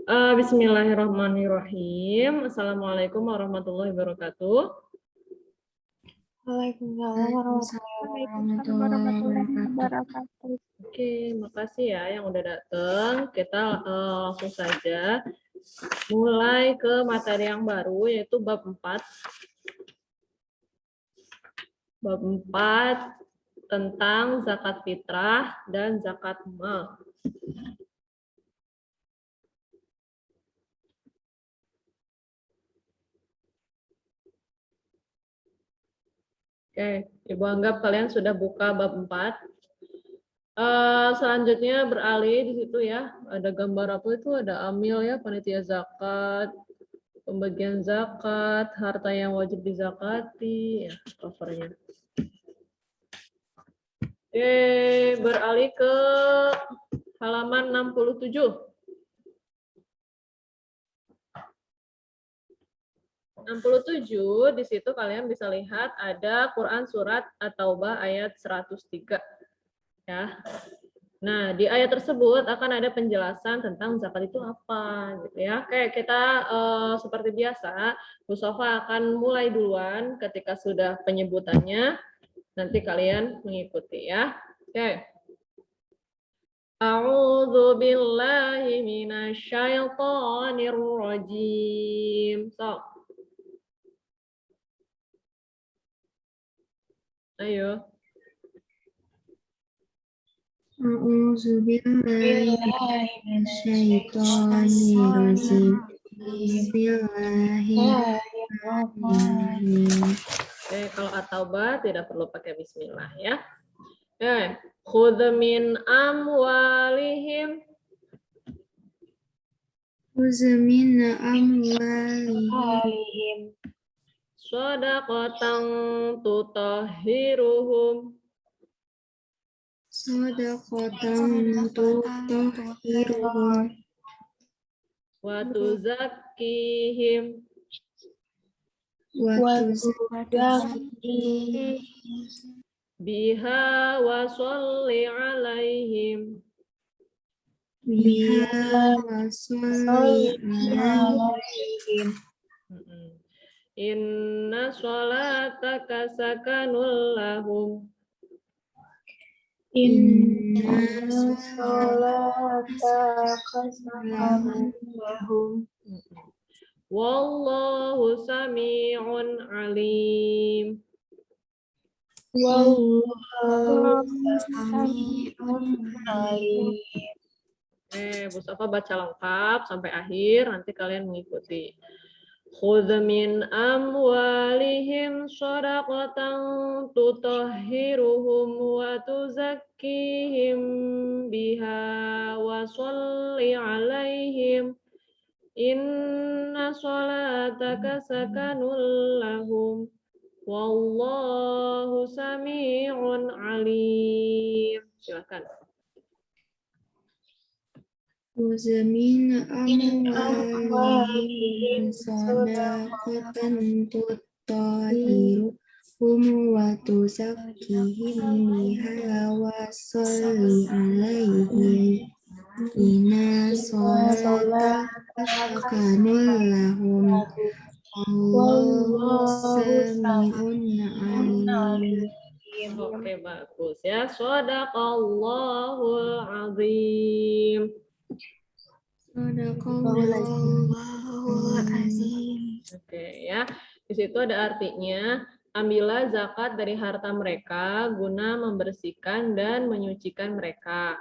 Bismillahirrahmanirrahim. Assalamualaikum warahmatullahi wabarakatuh. Waalaikumsalam warahmatullahi wabarakatuh. Oke, makasih ya yang udah datang. Kita langsung saja mulai ke materi yang baru, yaitu bab 4. Bab 4 tentang zakat fitrah dan zakat mal. Oke, Ibu anggap kalian sudah buka bab 4. Selanjutnya beralih di situ ya. Ada gambar apa itu? Ada amil ya, panitia zakat, pembagian zakat, harta yang wajib dizakati, ya, covernya. Oke, beralih ke halaman 67. 67, di situ kalian bisa lihat ada Quran surat At-Taubah ayat 103. Ya. Nah, di ayat tersebut akan ada penjelasan tentang zakat itu apa, gitu ya. Kayak kita seperti biasa, Bu Sofa akan mulai duluan ketika sudah penyebutannya, nanti kalian mengikuti ya. Oke. A'udzu billahi minasyaitonir rajim. So. Ayo. A'udzu billahi minasyaitonir rajim. Bismillahirrahmanirrahim. Oke, kalau at-taubah tidak perlu pakai bismillah ya. Oke, khudz min amwalihim. Khudz min amwalihim Shadaqatan tutahhiruhum. shadaqatan tutahhiruhum Wa tuzakkihim. wa tuzakkihim Biha wa sholli alaihim. biha wa sholli alaihim. Inna sholataka sakanul lahum. Inna sholataka sakanun lahum. Wallahu sami'un alim. Wallahu sami'un alim. Bu Safa baca lengkap sampai akhir, nanti kalian mengikuti. Khudz min amwalihim shadaqatan tutahhiruhum wa tuzakkihim biha wa sholli alaihim. Inna sholataka sakanul lahum. Wallahu sami'un alim. Silakan. Khudz min amwalihim shadaqatan tutahhiruhum wa tuzakkihim biha wa sholli alaihim. Inna sholataka sakanun lahum. Wallahu sami'un alim. Oke, bagus ya. Shadaqallahul azim. Shadaqallahul azim. Oke ya. Di situ ada artinya, ambillah zakat dari harta mereka guna membersihkan dan menyucikan mereka.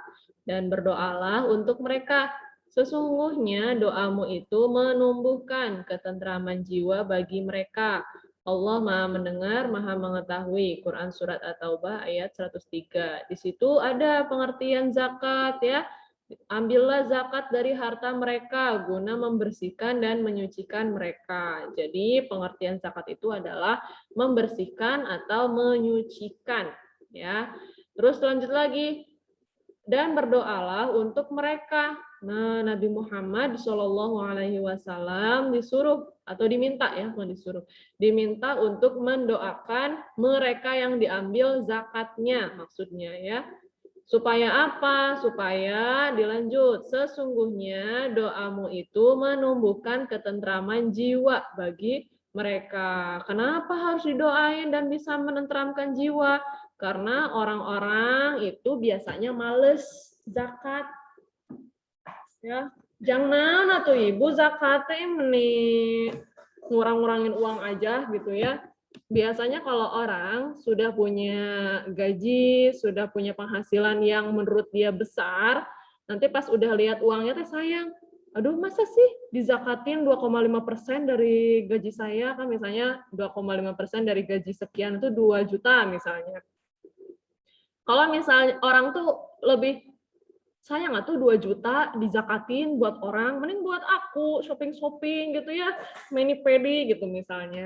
Dan berdoalah untuk mereka. Sesungguhnya doamu itu menumbuhkan ketentraman jiwa bagi mereka. Allah Maha Mendengar, Maha Mengetahui. Quran surat At-Taubah ayat 103. Di situ ada pengertian zakat ya. Ambillah zakat dari harta mereka guna membersihkan dan menyucikan mereka. Jadi pengertian zakat itu adalah membersihkan atau menyucikan ya. Terus lanjut lagi, dan berdoalah untuk mereka. Nah, Nabi Muhammad SAW disuruh atau diminta ya, bukan disuruh, diminta untuk mendoakan mereka yang diambil zakatnya, maksudnya ya, Supaya apa? Supaya dilanjut. Sesungguhnya doamu itu menumbuhkan ketentraman jiwa bagi mereka. Kenapa harus didoain dan bisa menenteramkan jiwa? Karena orang-orang itu biasanya males zakat. Ya, jangan atau ibu zakatnya meni ngurang-ngurangin uang aja gitu ya. Biasanya kalau orang sudah punya gaji, sudah punya penghasilan yang menurut dia besar, nanti pas udah lihat uangnya teh sayang. Aduh, masa sih dizakatin 2,5% dari gaji saya, kan misalnya 2,5% dari gaji sekian itu 2 juta misalnya. Kalau misalnya orang tuh lebih sayang tuh 2 juta dizakatin buat orang, mending buat aku shopping-shopping gitu ya, mani-pedi gitu misalnya.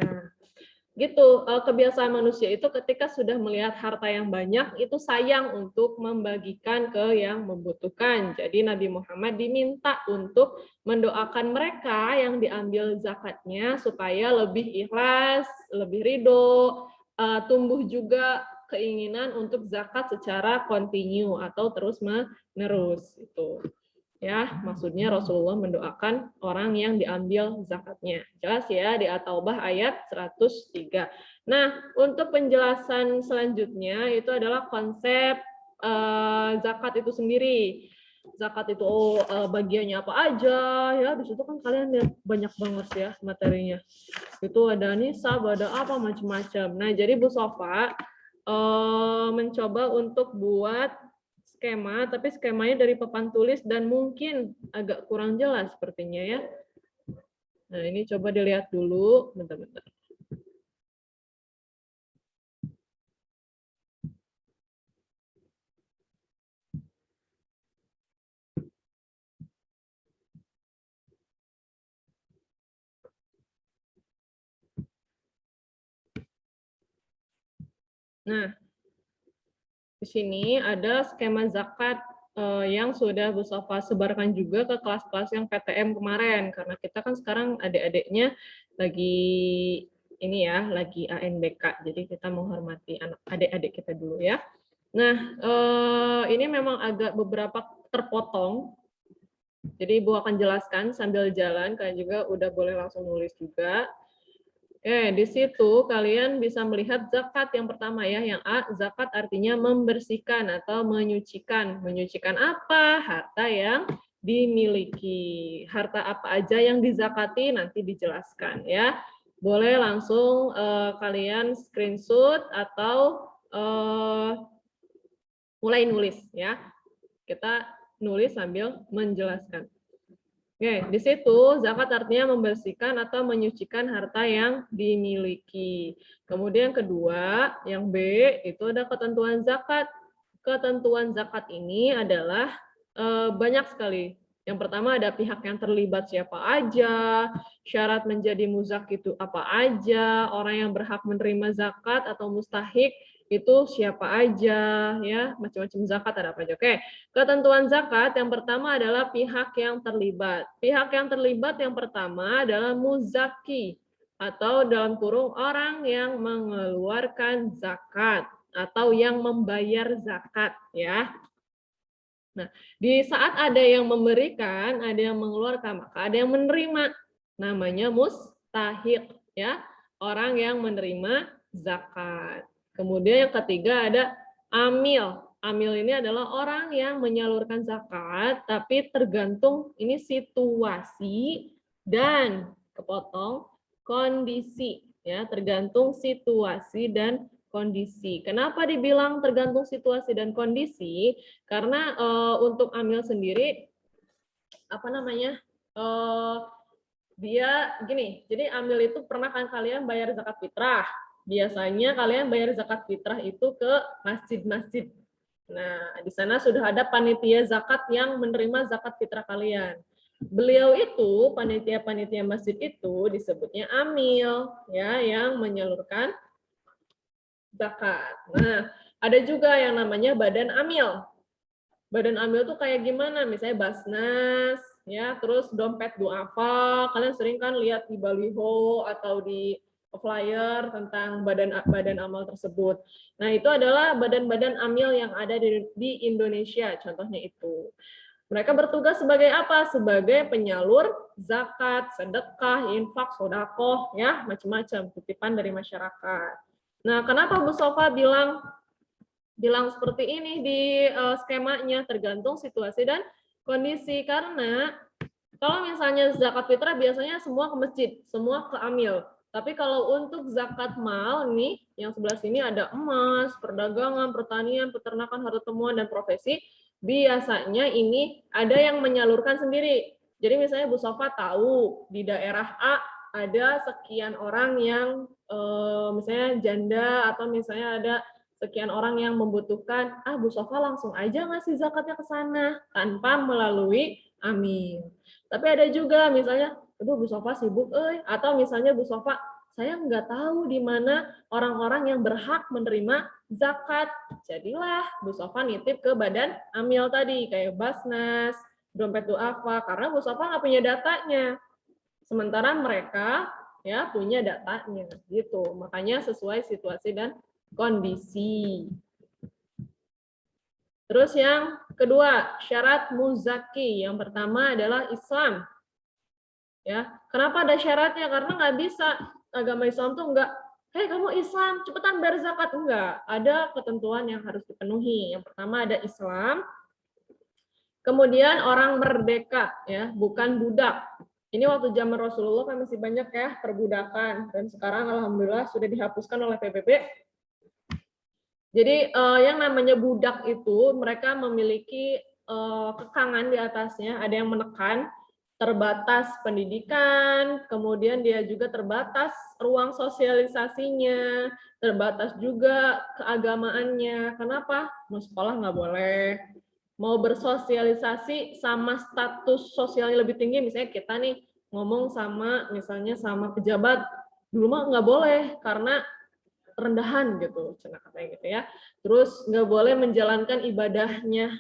Gitu, kebiasaan manusia itu ketika sudah melihat harta yang banyak, itu sayang untuk membagikan ke yang membutuhkan. Jadi Nabi Muhammad diminta untuk mendoakan mereka yang diambil zakatnya supaya lebih ikhlas, lebih ridho, tumbuh juga keinginan untuk zakat secara kontinu atau terus-menerus. Itu. Ya, maksudnya Rasulullah mendoakan orang yang diambil zakatnya. Jelas ya di At-Taubah ayat 103. Nah, untuk penjelasan selanjutnya itu adalah konsep zakat itu sendiri. Zakat itu bagiannya apa aja ya, di situ kan kalian lihat banyak banget ya materinya. Itu ada nisab, ada apa macam-macam. Nah, jadi Bu Sofa mencoba untuk buat skema, tapi skemanya dari papan tulis dan mungkin agak kurang jelas sepertinya ya. Nah, ini coba dilihat dulu. Bentar-bentar. Nah, di sini ada skema zakat yang sudah Bu Sofa sebarkan juga ke kelas-kelas yang PTM kemarin, karena kita kan sekarang adik-adiknya lagi ini ya, lagi ANBK, jadi kita menghormati anak adik-adik kita dulu ya. Nah, ini memang agak beberapa terpotong, jadi Ibu akan jelaskan sambil jalan, kalian juga udah boleh langsung nulis juga. Di situ kalian bisa melihat zakat yang pertama ya, yang A, zakat artinya membersihkan atau menyucikan. Menyucikan apa? Harta yang dimiliki. Harta apa aja yang dizakati nanti dijelaskan ya. Boleh langsung kalian screenshot atau mulai nulis ya. Kita nulis sambil menjelaskan. Oke, di situ zakat artinya membersihkan atau menyucikan harta yang dimiliki. Kemudian kedua, yang B, itu ada ketentuan zakat. Ketentuan zakat ini adalah banyak sekali. Yang pertama ada pihak yang terlibat siapa aja, syarat menjadi muzak itu apa aja, orang yang berhak menerima zakat atau mustahik itu siapa aja, ya macam-macam zakat ada apa aja. Oke, ketentuan zakat yang pertama adalah pihak yang terlibat. Pihak yang terlibat yang pertama adalah muzaki atau dalam kurung orang yang mengeluarkan zakat atau yang membayar zakat ya. Nah, di saat ada yang memberikan, ada yang mengeluarkan, maka ada yang menerima. Namanya mustahik ya, orang yang menerima zakat. Kemudian yang ketiga ada amil. Amil ini adalah orang yang menyalurkan zakat, tapi tergantung ini situasi dan kepotong kondisi ya, tergantung situasi dan kondisi. Kenapa dibilang tergantung situasi dan kondisi? Karena untuk amil sendiri apa namanya? Dia gini, jadi amil itu pernah kan kalian bayar zakat fitrah. Biasanya kalian bayar zakat fitrah itu ke masjid-masjid. Nah, di sana sudah ada panitia zakat yang menerima zakat fitrah kalian. Beliau itu, panitia-panitia masjid itu disebutnya amil, ya, yang menyalurkan zakat. Nah, ada juga yang namanya badan amil. Badan amil tuh kayak gimana? Misalnya Basnas, ya, terus dompet duafa. Kalian sering kan lihat di baliho atau di flyer tentang badan amal tersebut. Nah, itu adalah badan-badan amil yang ada di Indonesia, contohnya itu. Mereka bertugas sebagai apa? Sebagai penyalur zakat, sedekah, infak, sodakoh, ya, macam-macam, titipan dari masyarakat. Nah, kenapa Bu Sofa bilang seperti ini di skemanya? Tergantung situasi dan kondisi. Karena kalau misalnya zakat fitrah biasanya semua ke masjid, semua ke amil. Tapi kalau untuk zakat mal nih, yang sebelah sini ada emas, perdagangan, pertanian, peternakan, harta temuan, dan profesi, biasanya ini ada yang menyalurkan sendiri. Jadi misalnya Bu Sofa tahu di daerah A ada sekian orang yang misalnya janda, atau misalnya ada sekian orang yang membutuhkan, Bu Sofa langsung aja ngasih zakatnya ke sana tanpa melalui amil. Tapi ada juga misalnya, aduh Bu Sofa sibuk, atau misalnya Bu Sofa, saya nggak tahu di mana orang-orang yang berhak menerima zakat. Jadilah Bu Sofa nitip ke badan amil tadi, kayak Basnas, Dompet Duafa, karena Bu Sofa nggak punya datanya. Sementara mereka ya punya datanya, gitu. Makanya sesuai situasi dan kondisi. Terus yang kedua, syarat muzaki. Yang pertama adalah Islam. Ya, kenapa ada syaratnya? Karena nggak bisa agama Islam tuh nggak, hei kamu Islam, cepetan bayar zakat. Enggak, ada ketentuan yang harus dipenuhi. Yang pertama ada Islam, kemudian orang merdeka, ya, bukan budak. Ini waktu zaman Rasulullah kan masih banyak ya perbudakan, dan sekarang alhamdulillah sudah dihapuskan oleh PBB. Jadi yang namanya budak itu mereka memiliki kekangan di atasnya, ada yang menekan, terbatas pendidikan, kemudian dia juga terbatas ruang sosialisasinya, terbatas juga keagamaannya. Kenapa? Mau sekolah nggak boleh, mau bersosialisasi sama status sosialnya lebih tinggi, misalnya kita nih ngomong sama misalnya sama pejabat, dulu mah nggak boleh karena rendahan gitu, katanya gitu ya. Terus nggak boleh menjalankan ibadahnya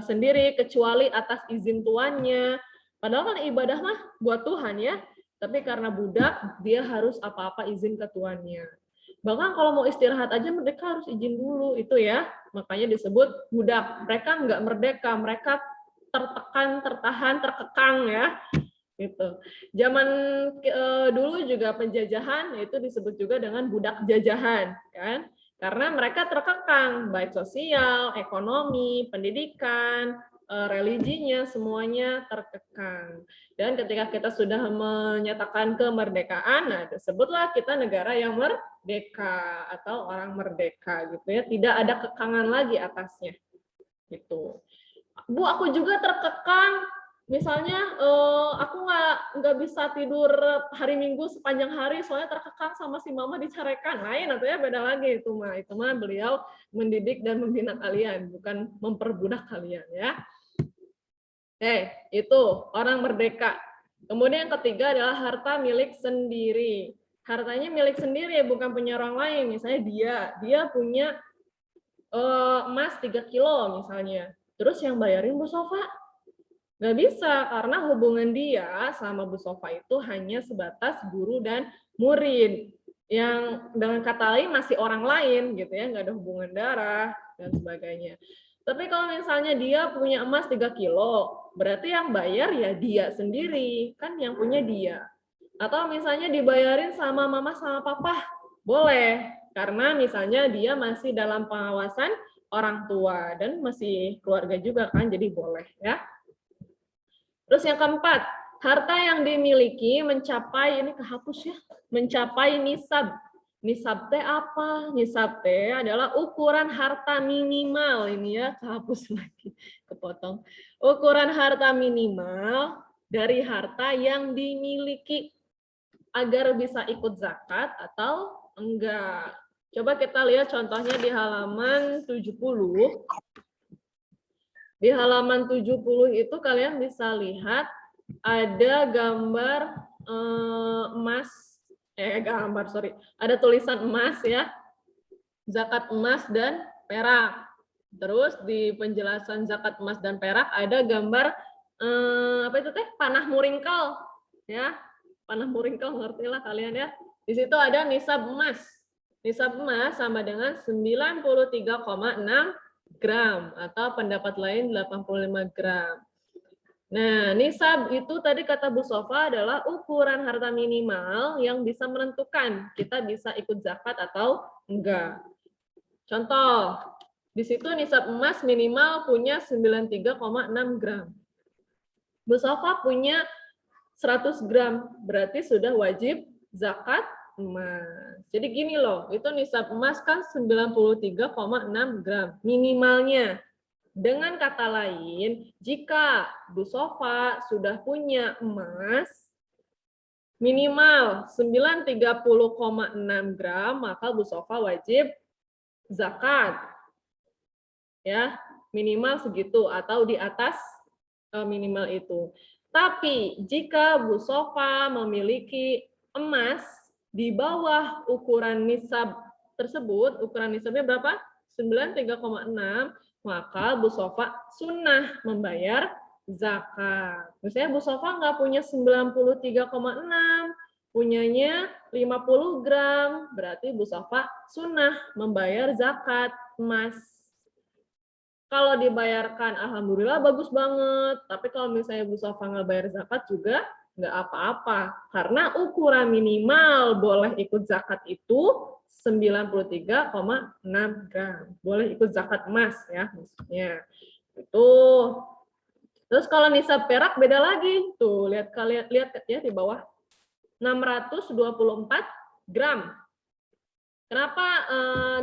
sendiri kecuali atas izin tuannya. Padahal kan ibadah mah buat Tuhan ya, tapi karena budak dia harus apa-apa izin ke tuannya. Bahkan kalau mau istirahat aja mereka harus izin dulu itu ya. Makanya disebut budak. Mereka nggak merdeka, mereka tertekan, tertahan, terkekang ya. Gitu. Zaman dulu juga penjajahan itu disebut juga dengan budak jajahan, kan? Karena mereka terkekang baik sosial, ekonomi, pendidikan, religinya semuanya terkekang. Dan ketika kita sudah menyatakan kemerdekaan, nah disebutlah kita negara yang merdeka atau orang merdeka gitu ya, tidak ada kekangan lagi atasnya. Gitu. Bu, aku juga terkekang. Misalnya aku nggak bisa tidur hari Minggu sepanjang hari soalnya terkekang sama si mama diceraikan. Lain atau ya beda lagi itu mah beliau mendidik dan membina kalian, bukan memperbudak kalian ya. Itu orang merdeka. Kemudian yang ketiga adalah harta milik sendiri. Hartanya milik sendiri, bukan punya orang lain. Misalnya dia punya emas 3 kilo misalnya. Terus yang bayarin Bu Sofa? Nggak bisa, karena hubungan dia sama Bu Sofa itu hanya sebatas guru dan murid. Yang dengan kata lain masih orang lain, gitu ya, nggak ada hubungan darah, dan sebagainya. Tapi kalau misalnya dia punya emas 3 kilo, berarti yang bayar ya dia sendiri, kan yang punya dia. Atau misalnya dibayarin sama mama sama papa, boleh. Karena misalnya dia masih dalam pengawasan orang tua, dan masih keluarga juga kan, jadi boleh ya. Terus yang keempat, harta yang dimiliki mencapai, ini kehapus ya, mencapai nisab. Nisab teh apa? Nisab teh adalah ukuran harta minimal, ini ya, kehapus lagi, kepotong. Ukuran harta minimal dari harta yang dimiliki agar bisa ikut zakat atau enggak. Coba kita lihat contohnya di halaman 70. Di halaman 70 itu kalian bisa lihat ada gambar emas, ada tulisan emas ya, zakat emas dan perak. Terus di penjelasan zakat emas dan perak ada gambar apa itu teh, panah muringkel ya, panah muringkel, ngerti lah kalian ya. Di situ ada nisab emas. Nisab emas sama dengan 93,6 gram atau pendapat lain 85 gram. Nah, nisab itu tadi kata Bu Sofa adalah ukuran harta minimal yang bisa menentukan kita bisa ikut zakat atau enggak. Contoh, di situ nisab emas minimal punya 93,6 gram. Bu Sofa punya 100 gram, berarti sudah wajib zakat emas. Jadi gini loh, itu nisab emas kan 93,6 gram minimalnya. Dengan kata lain, jika Bu Sofa sudah punya emas minimal 90,6 gram, maka Bu Sofa wajib zakat. Ya, minimal segitu atau di atas minimal itu. Tapi jika Bu Sofa memiliki emas di bawah ukuran nisab tersebut, ukuran nisabnya berapa? 93,6, maka Bu Sofa sunnah membayar zakat. Misalnya Bu Sofa nggak punya 93,6, punyanya 50 gram, berarti Bu Sofa sunnah membayar zakat emas. Kalau dibayarkan, alhamdulillah bagus banget. Tapi kalau misalnya Bu Sofa nggak bayar zakat juga nggak apa-apa. Karena ukuran minimal boleh ikut zakat itu 93,6 gram. Boleh ikut zakat emas ya maksudnya. Itu. Terus kalau nisab perak beda lagi. Tuh, lihat kalian lihat ya di bawah. 624 gram. Kenapa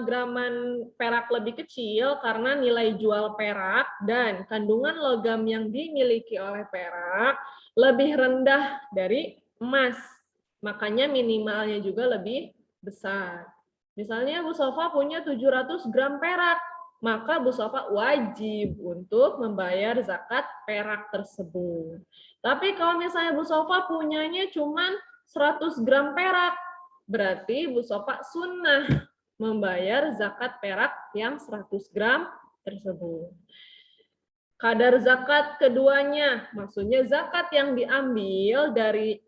graman perak lebih kecil? Karena nilai jual perak dan kandungan logam yang dimiliki oleh perak lebih rendah dari emas. Makanya minimalnya juga lebih besar. Misalnya Bu Sofa punya 700 gram perak, maka Bu Sofa wajib untuk membayar zakat perak tersebut. Tapi kalau misalnya Bu Sofa punyanya cuma 100 gram perak, berarti Bu Sofa sunnah membayar zakat perak yang 100 gram tersebut. Kadar zakat keduanya, maksudnya zakat yang diambil dari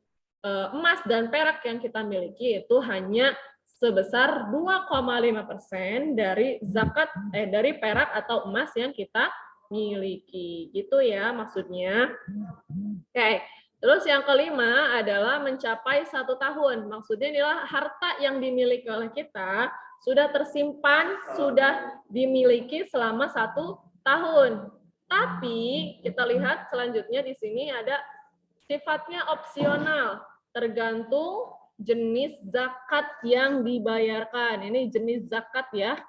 emas dan perak yang kita miliki itu hanya sebesar 2,5% dari zakat dari perak atau emas yang kita miliki. Gitu ya maksudnya. Oke. Terus yang kelima adalah mencapai 1 tahun. Maksudnya adalah harta yang dimiliki oleh kita sudah tersimpan, sudah dimiliki selama 1 tahun. Tapi kita lihat selanjutnya di sini ada sifatnya opsional, tergantung jenis zakat yang dibayarkan. Ini jenis zakat ya.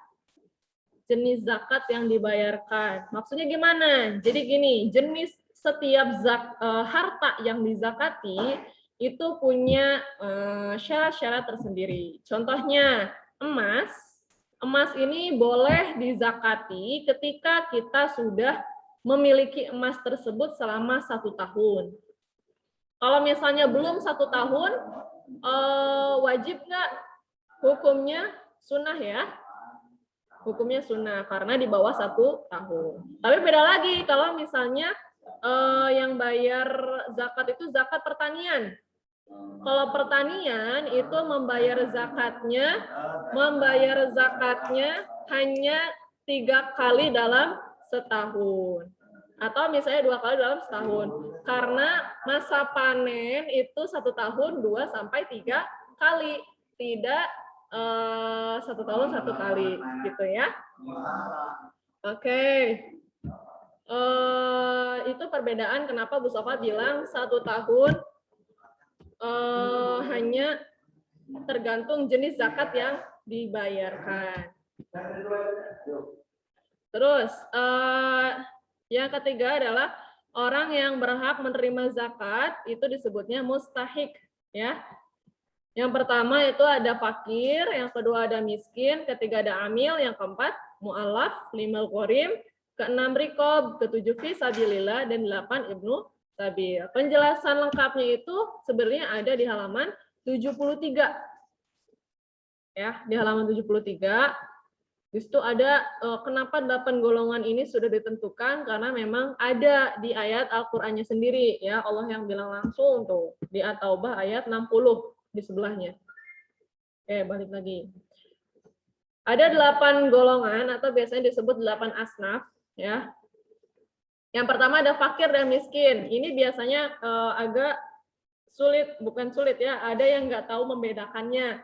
Jenis zakat yang dibayarkan. Maksudnya gimana? Jadi gini, jenis setiap harta yang dizakati itu punya syarat-syarat tersendiri. Contohnya emas. Emas ini boleh dizakati ketika kita sudah memiliki emas tersebut selama 1 tahun. Kalau misalnya belum 1 tahun, wajib nggak? Hukumnya sunnah ya. Hukumnya sunnah karena di bawah 1 tahun. Tapi beda lagi kalau misalnya yang bayar zakat itu zakat pertanian. Kalau pertanian itu membayar zakatnya hanya 3 kali dalam setahun. Atau misalnya 2 kali dalam setahun. Karena masa panen itu 1 tahun 2 sampai 3 kali. Tidak 1 tahun 1 kali gitu ya. Oke. Itu perbedaan kenapa Bu Sofa bilang 1 tahun hanya tergantung jenis zakat yang dibayarkan. Terus yang ketiga adalah orang yang berhak menerima zakat itu disebutnya mustahik ya. Yang pertama itu ada fakir, yang kedua ada miskin, ketiga ada amil, yang keempat mu'alaf, 5 ghorim, keenam rikob, ketujuh fi sabilillah, dan 8 ibnu sabil. Penjelasan lengkapnya itu sebenarnya ada di halaman 73. Ya, di halaman 73. Di situ ada kenapa 8 golongan ini sudah ditentukan karena memang ada di ayat Al-Qur'annya sendiri ya. Allah yang bilang langsung tuh di At-Taubah ayat 60 di sebelahnya. Oke, balik lagi. Ada 8 golongan atau biasanya disebut 8 asnaf, ya. Yang pertama ada fakir dan miskin. Ini biasanya agak sulit, bukan sulit ya, ada yang nggak tahu membedakannya.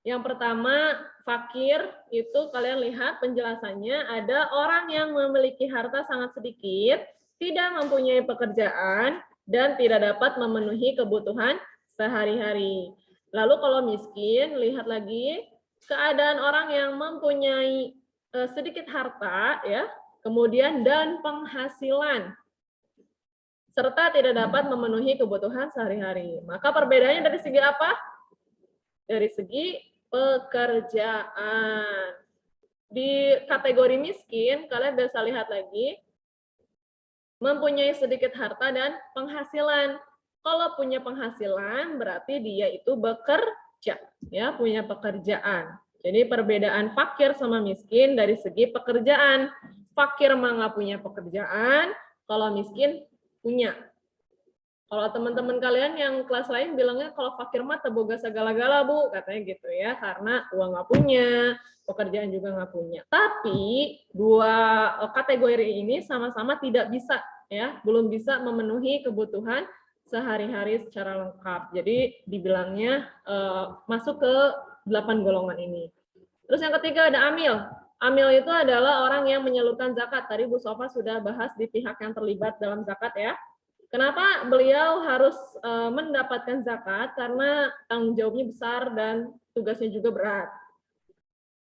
Yang pertama, fakir itu kalian lihat penjelasannya, ada orang yang memiliki harta sangat sedikit, tidak mempunyai pekerjaan, dan tidak dapat memenuhi kebutuhan sehari-hari. Lalu kalau miskin, lihat lagi, keadaan orang yang mempunyai sedikit harta, ya, kemudian dan penghasilan, serta tidak dapat memenuhi kebutuhan sehari-hari. Maka perbedaannya dari segi apa? Dari segi pekerjaan. Di kategori miskin, kalian bisa lihat lagi, mempunyai sedikit harta dan penghasilan. Kalau punya penghasilan, berarti dia itu bekerja, ya, punya pekerjaan. Jadi perbedaan fakir sama miskin dari segi pekerjaan. Fakir mah nggak punya pekerjaan, kalau miskin punya. Kalau teman-teman kalian yang kelas lain bilangnya kalau fakir mah teboga segala-gala, Bu, katanya gitu ya, karena uang nggak punya, pekerjaan juga nggak punya. Tapi dua kategori ini sama-sama tidak bisa, ya, belum bisa memenuhi kebutuhan sehari-hari secara lengkap. Jadi dibilangnya masuk ke 8 golongan ini. Terus yang ketiga ada amil. Amil itu adalah orang yang menyalurkan zakat. Tadi Bu Sofa sudah bahas di pihak yang terlibat dalam zakat, ya. Kenapa beliau harus mendapatkan zakat? Karena tanggung jawabnya besar dan tugasnya juga berat.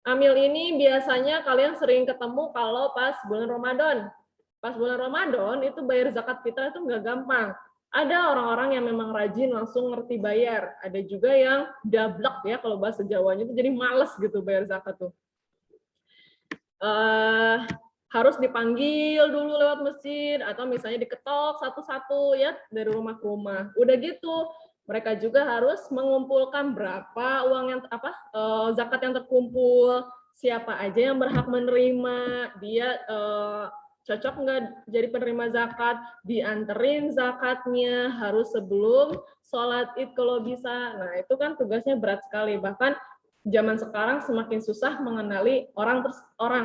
Amil ini biasanya kalian sering ketemu kalau pas bulan Ramadan. Pas bulan Ramadan itu bayar zakat fitrah itu nggak gampang. Ada orang-orang yang memang rajin langsung ngerti bayar. Ada juga yang dablek ya, kalau bahasa Jawanya itu jadi males gitu bayar zakat tuh. Harus dipanggil dulu lewat mesin atau misalnya diketok satu-satu ya dari rumah ke rumah. Udah gitu, mereka juga harus mengumpulkan berapa uang yang zakat yang terkumpul, siapa aja yang berhak menerima, dia cocok nggak jadi penerima zakat, dianterin zakatnya harus sebelum sholat id kalau bisa. Nah itu kan tugasnya berat sekali, bahkan zaman sekarang semakin susah mengenali orang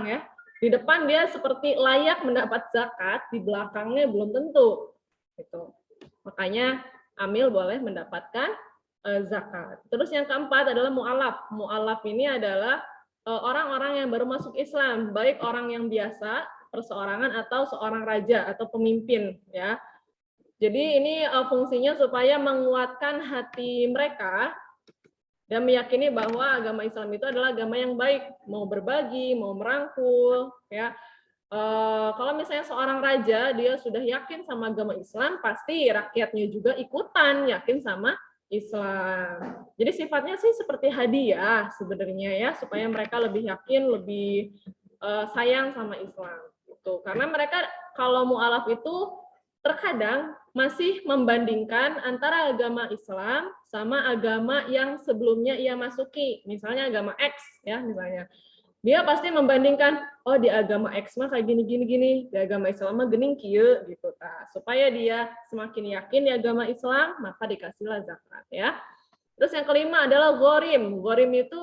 ya. Di depan dia seperti layak mendapat zakat, di belakangnya belum tentu. Gitu. Makanya amil boleh mendapatkan zakat. Terus yang keempat adalah mu'alaf. Mu'alaf ini adalah orang-orang yang baru masuk Islam, baik orang yang biasa, perseorangan atau seorang raja atau pemimpin. Ya. Jadi ini fungsinya supaya menguatkan hati mereka dan meyakini bahwa agama Islam itu adalah agama yang baik, mau berbagi, mau merangkul, ya. Kalau misalnya seorang raja dia sudah yakin sama agama Islam, pasti rakyatnya juga ikutan yakin sama Islam. Jadi sifatnya sih seperti hadiah sebenarnya ya, supaya mereka lebih yakin, lebih sayang sama Islam. Gitu. Karena mereka kalau mu'alaf itu terkadang masih membandingkan antara agama Islam sama agama yang sebelumnya ia masuki, misalnya agama X ya misalnya. Dia pasti membandingkan, oh di agama X mah kayak gini, di agama Islam mah gening kieu gitu. Nah, supaya dia semakin yakin di agama Islam, maka dikasihlah zakat ya. Terus yang kelima adalah ghorim. Ghorim itu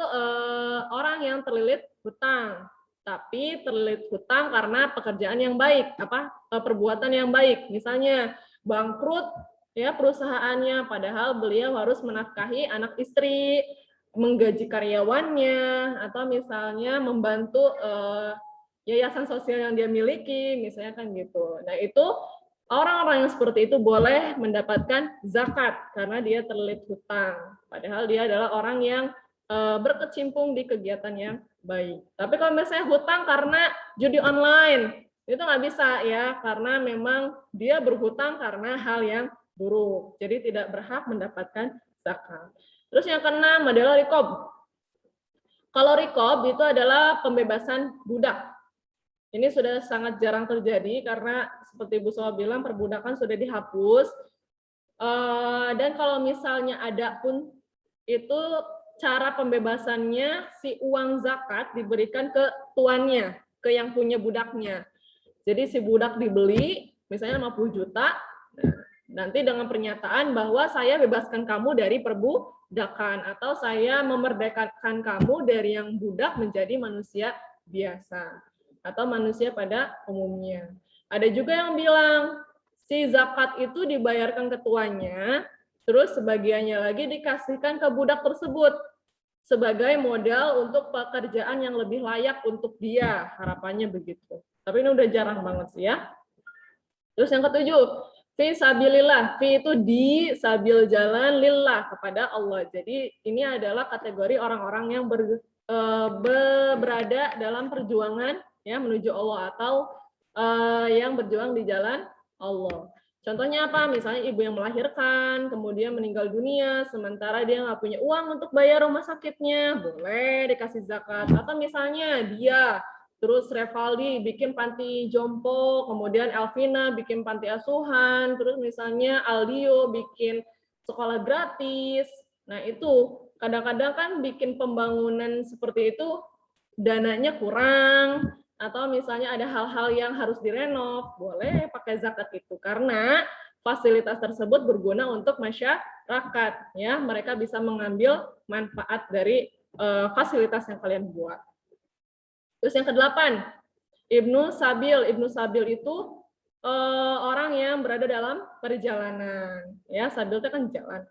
orang yang terlilit hutang. Tapi terlilit hutang karena pekerjaan yang baik, perbuatan yang baik. Misalnya bangkrut ya perusahaannya, padahal beliau harus menafkahi anak istri, menggaji karyawannya, atau misalnya membantu yayasan sosial yang dia miliki, misalnya kan gitu. Nah itu orang-orang yang seperti itu boleh mendapatkan zakat karena dia terlilit hutang. Padahal dia adalah orang yang berkecimpung di kegiatan yang baik. Tapi kalau misalnya hutang karena judi online, itu nggak bisa ya, karena memang dia berhutang karena hal yang buruk. Jadi tidak berhak mendapatkan zakat. Terus yang keenam adalah rikob. Kalau rikob itu adalah pembebasan budak. Ini sudah sangat jarang terjadi karena seperti Bu Sowa bilang perbudakan sudah dihapus. Dan kalau misalnya ada pun itu cara pembebasannya si uang zakat diberikan ke tuannya, ke yang punya budaknya. Jadi si budak dibeli misalnya 50 juta, Nanti dengan pernyataan bahwa saya bebaskan kamu dari perbudakan atau saya memerdekakan kamu dari yang budak menjadi manusia biasa atau manusia pada umumnya. Ada juga yang bilang si zakat itu dibayarkan ke tuannya, terus sebagiannya lagi dikasihkan ke budak tersebut sebagai modal untuk pekerjaan yang lebih layak untuk dia, harapannya begitu. Tapi ini udah jarang banget sih ya. Terus yang ketujuh, fi sabilillah. Fi itu di, sabil jalan, lillah, kepada Allah. Jadi ini adalah kategori orang-orang yang berada dalam perjuangan ya menuju Allah atau yang berjuang di jalan Allah. Contohnya apa? Misalnya ibu yang melahirkan, kemudian meninggal dunia, sementara dia nggak punya uang untuk bayar rumah sakitnya, boleh dikasih zakat. Atau misalnya dia, terus Revaldi bikin panti jompo, kemudian Elvina bikin panti asuhan, terus misalnya Aldio bikin sekolah gratis. Nah itu kadang-kadang kan bikin pembangunan seperti itu dananya kurang, atau misalnya ada hal-hal yang harus direnov, boleh pakai zakat itu karena fasilitas tersebut berguna untuk masyarakat ya, mereka bisa mengambil manfaat dari fasilitas yang kalian buat. Terus yang kedelapan, Ibnu Sabil. Ibnu Sabil itu orang yang berada dalam perjalanan ya, sabil itu kan jalan.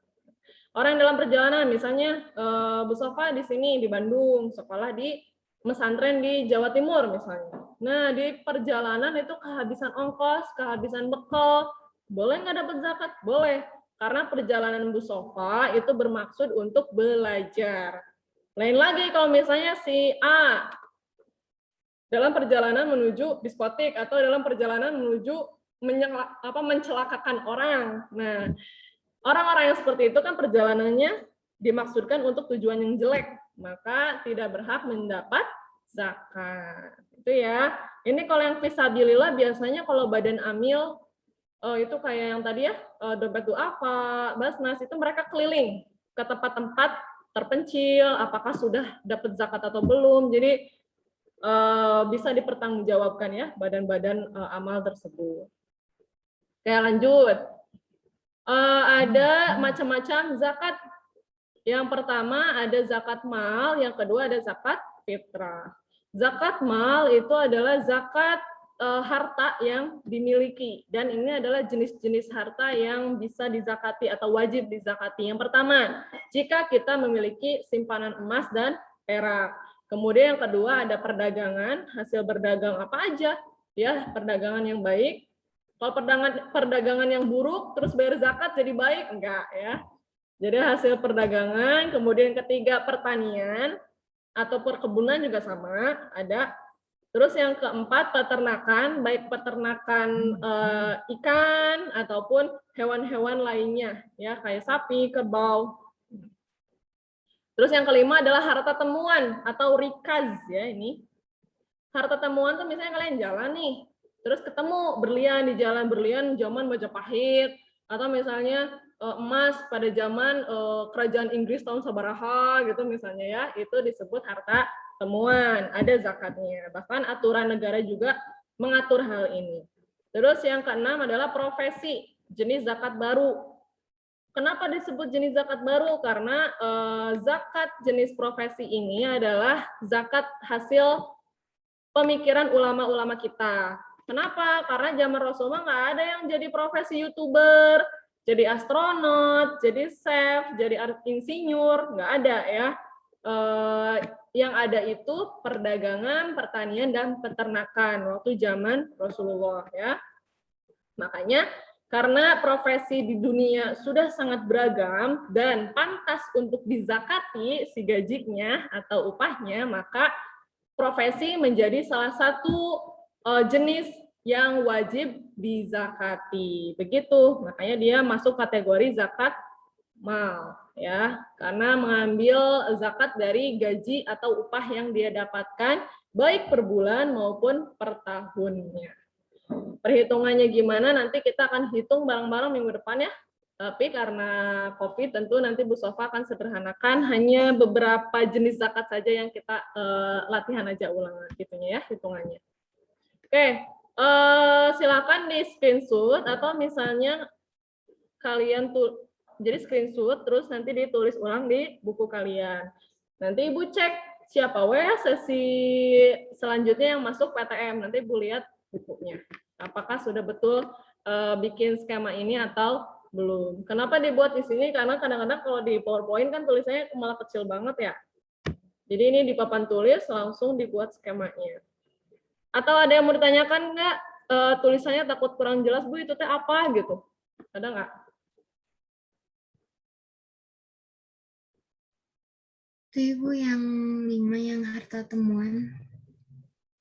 Orang dalam perjalanan, misalnya Bu Sofa di sini di Bandung, sekolah di pesantren di Jawa Timur misalnya. Nah, di perjalanan itu kehabisan ongkos, kehabisan bekal, boleh nggak dapat zakat? Boleh. Karena perjalanan Bu Sofa itu bermaksud untuk belajar. Lain lagi kalau misalnya si A dalam perjalanan menuju diskotik atau dalam perjalanan menuju mencelakakan orang. Nah, orang-orang yang seperti itu kan perjalanannya dimaksudkan untuk tujuan yang jelek, maka tidak berhak mendapat zakat. Itu ya. Ini kalau yang fisabilillah biasanya kalau badan amil itu kayak yang tadi ya, dompet duafa, basnas, itu mereka keliling ke tempat-tempat terpencil, apakah sudah dapat zakat atau belum. Jadi bisa dipertanggungjawabkan ya badan-badan amal tersebut. Oke, lanjut. Ada macam-macam zakat. Yang pertama ada zakat mal, yang kedua ada zakat fitrah. Zakat mal itu adalah zakat harta yang dimiliki, dan ini adalah jenis-jenis harta yang bisa dizakati atau wajib dizakati. Yang pertama, jika kita memiliki simpanan emas dan perak. Kemudian yang kedua ada perdagangan, hasil berdagang apa aja ya, perdagangan yang baik. Kalau perdagangan yang buruk terus bayar zakat jadi baik? Enggak ya. Jadi hasil perdagangan, kemudian ketiga pertanian atau perkebunan juga sama ada. Terus yang keempat peternakan, baik peternakan ikan ataupun hewan-hewan lainnya ya kayak sapi, kerbau. Terus yang kelima adalah harta temuan atau rikaz ya ini. Harta temuan tuh misalnya kalian jalan nih, terus ketemu berlian di jalan, berlian zaman Majapahit, atau misalnya emas pada zaman kerajaan Inggris tahun sabaraha gitu misalnya ya, itu disebut harta temuan, ada zakatnya. Bahkan aturan negara juga mengatur hal ini. Terus yang keenam adalah profesi, jenis zakat baru. Kenapa disebut jenis zakat baru? Karena zakat jenis profesi ini adalah zakat hasil pemikiran ulama-ulama kita. Kenapa? Karena zaman Rasulullah nggak ada yang jadi profesi YouTuber, jadi astronot, jadi chef, jadi insinyur, nggak ada ya. Yang ada itu perdagangan, pertanian, dan peternakan waktu zaman Rasulullah ya. Makanya karena profesi di dunia sudah sangat beragam dan pantas untuk dizakati si gajinya atau upahnya, maka profesi menjadi salah satu jenis yang wajib dizakati. Begitu, makanya dia masuk kategori zakat mal ya, karena mengambil zakat dari gaji atau upah yang dia dapatkan baik per bulan maupun per tahunnya. Perhitungannya gimana nanti kita akan hitung bareng-bareng minggu depan ya. Tapi karena COVID tentu nanti Bu Sofa akan sederhanakan hanya beberapa jenis zakat saja yang kita latihan aja ulangan gitunya ya hitungannya. Oke, silakan di screenshot atau misalnya kalian jadi screenshot, terus nanti ditulis ulang di buku kalian. Nanti Ibu cek siapa sesi selanjutnya yang masuk PTM. Nanti Ibu lihat bukunya. Apakah sudah betul bikin skema ini atau belum. Kenapa dibuat di sini? Karena kadang-kadang kalau di PowerPoint kan tulisannya malah kecil banget ya. Jadi ini di papan tulis langsung dibuat skemanya. Atau ada yang mau ditanyakan nggak? Tulisannya takut kurang jelas, Bu, itu teh apa gitu? Ada nggak? Itu Ibu yang 5 yang harta temuan.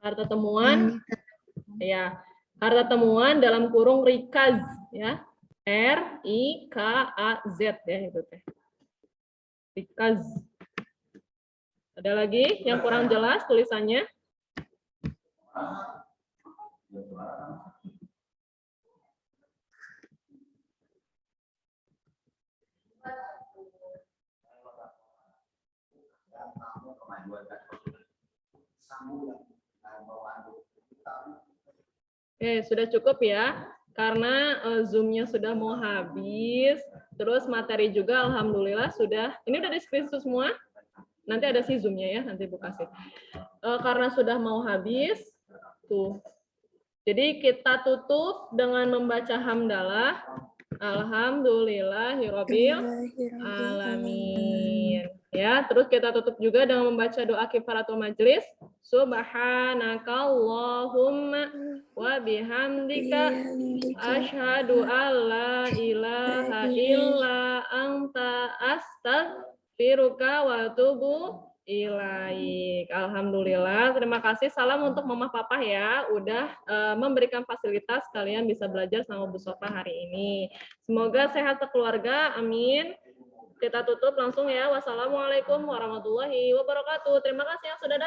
Harta temuan, ya. Harta temuan dalam kurung rikaz, ya. R-I-K-A-Z ya itu teh. Rikaz. Ada lagi yang kurang jelas tulisannya? Oke, sudah cukup ya. Karena Zoom-nya sudah mau habis, terus materi juga alhamdulillah sudah. Ini udah di screenshot semua? Nanti ada sih Zoom-nya ya, nanti Bu kasih. Karena sudah mau habis, tuh. Jadi kita tutup dengan membaca hamdalah. Alhamdulillahirabbil alamin. Ya, terus kita tutup juga dengan membaca doa kifaratul majelis. Subhanakallahumma wa bihamdika asyhadu alla ilaha illa anta astaghfiruka wa atubu ilaik. Alhamdulillah. Terima kasih. Salam untuk Mama Papa ya. Udah memberikan fasilitas kalian bisa belajar sama Bu Sofa hari ini. Semoga sehat sekeluarga. Amin. Kita tutup langsung ya. Wassalamualaikum warahmatullahi wabarakatuh. Terima kasih yang sudah datang.